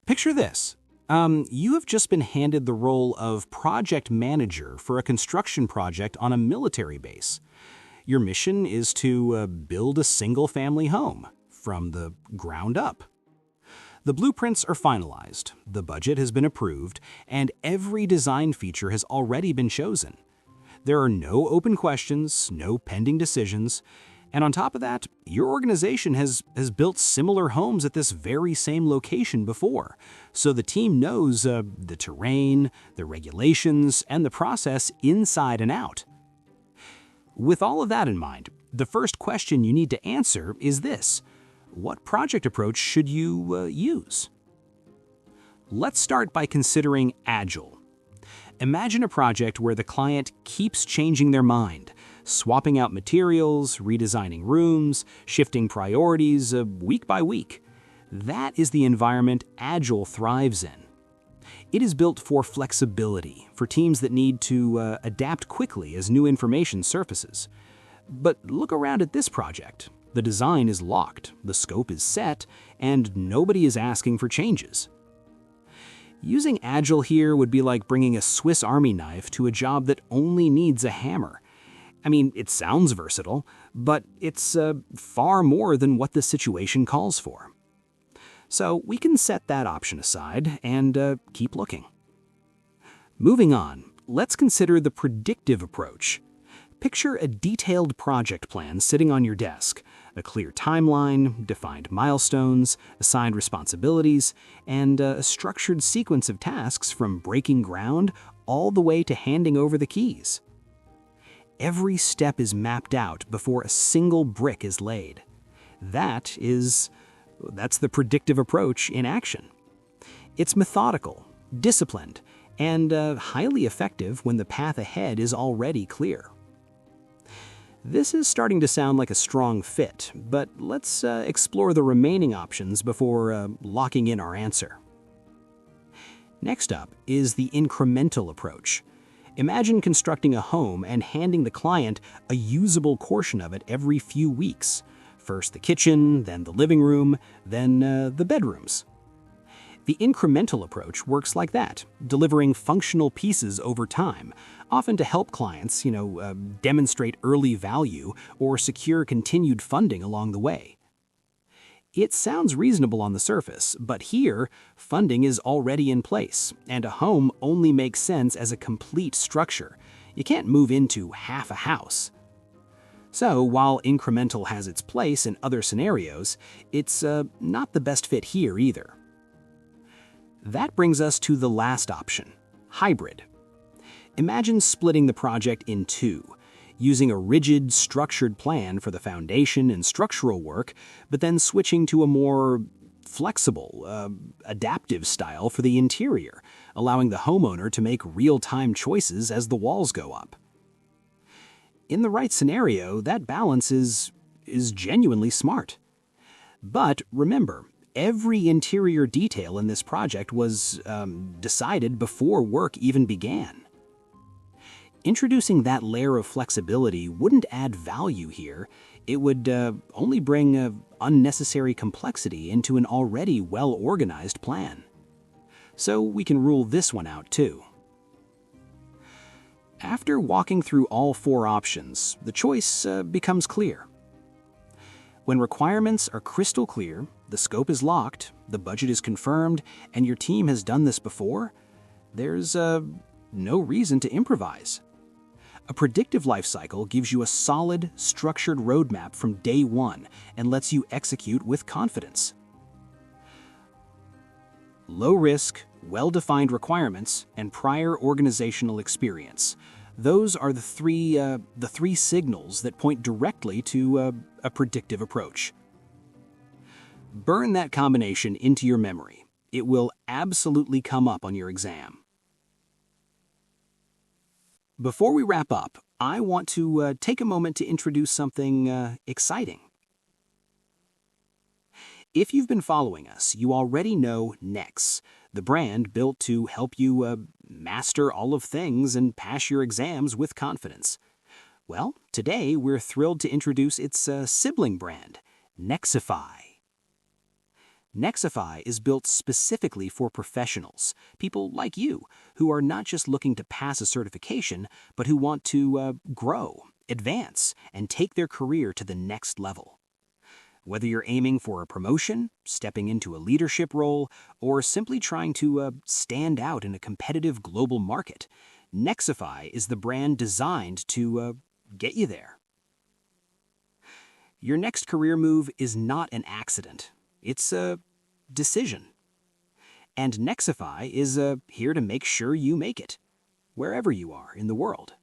Picture this. You have just been handed the role of project manager for a construction project on a military base. Your mission is to build a single-family home from the ground up. The blueprints are finalized, the budget has been approved, and every design feature has already been chosen. There are no open questions, no pending decisions, and on top of that, your organization has built similar homes at this very same location before, so the team knows the terrain, the regulations, and the process inside and out. With all of that in mind, the first question you need to answer is this: what project approach should you use? Let's start by considering Agile. Imagine a project where the client keeps changing their mind, swapping out materials, redesigning rooms, shifting priorities week by week. That is the environment Agile thrives in. It is built for flexibility, for teams that need to adapt quickly as new information surfaces. But look around at this project. The design is locked, the scope is set, and nobody is asking for changes. Using Agile here would be like bringing a Swiss Army knife to a job that only needs a hammer. I mean, it sounds versatile, but it's far more than what the situation calls for. So we can set that option aside and keep looking. Moving on, let's consider the predictive approach. Picture a detailed project plan sitting on your desk, a clear timeline, defined milestones, assigned responsibilities, and a structured sequence of tasks from breaking ground all the way to handing over the keys. Every step is mapped out before a single brick is laid. That's the predictive approach in action. It's methodical, disciplined, and highly effective when the path ahead is already clear. This is starting to sound like a strong fit, but let's explore the remaining options before locking in our answer. Next up is the incremental approach. Imagine constructing a home and handing the client a usable portion of it every few weeks. First the kitchen, then the living room, then the bedrooms. The incremental approach works like that, delivering functional pieces over time, often to help clients, demonstrate early value or secure continued funding along the way. It sounds reasonable on the surface, but here, funding is already in place, and a home only makes sense as a complete structure. You can't move into half a house. So, while incremental has its place in other scenarios, it's not the best fit here either. That brings us to the last option, hybrid. Imagine splitting the project in two, using a rigid, structured plan for the foundation and structural work, but then switching to a more flexible, adaptive style for the interior, allowing the homeowner to make real-time choices as the walls go up. In the right scenario, that balance is genuinely smart. But remember, every interior detail in this project was decided before work even began. Introducing that layer of flexibility wouldn't add value here. It would only bring unnecessary complexity into an already well-organized plan. So we can rule this one out too. After walking through all four options, the choice becomes clear. When requirements are crystal clear, the scope is locked, the budget is confirmed, and your team has done this before, there's no reason to improvise. A predictive lifecycle gives you a solid, structured roadmap from day one and lets you execute with confidence. Low risk, well-defined requirements, and prior organizational experience. Those are the three signals that point directly to a predictive approach. Burn that combination into your memory. It will absolutely come up on your exam. Before we wrap up, I want to take a moment to introduce something exciting. If you've been following us, you already know NEXX, the brand built to help you master all of things and pass your exams with confidence. Well, today we're thrilled to introduce its sibling brand, NEXXIFY. NEXXIFY is built specifically for professionals, people like you, who are not just looking to pass a certification, but who want to grow, advance, and take their career to the next level. Whether you're aiming for a promotion, stepping into a leadership role, or simply trying to stand out in a competitive global market, NEXXIFY is the brand designed to get you there. Your next career move is not an accident. It's a decision. And NEXXIFY is here to make sure you make it, wherever you are in the world.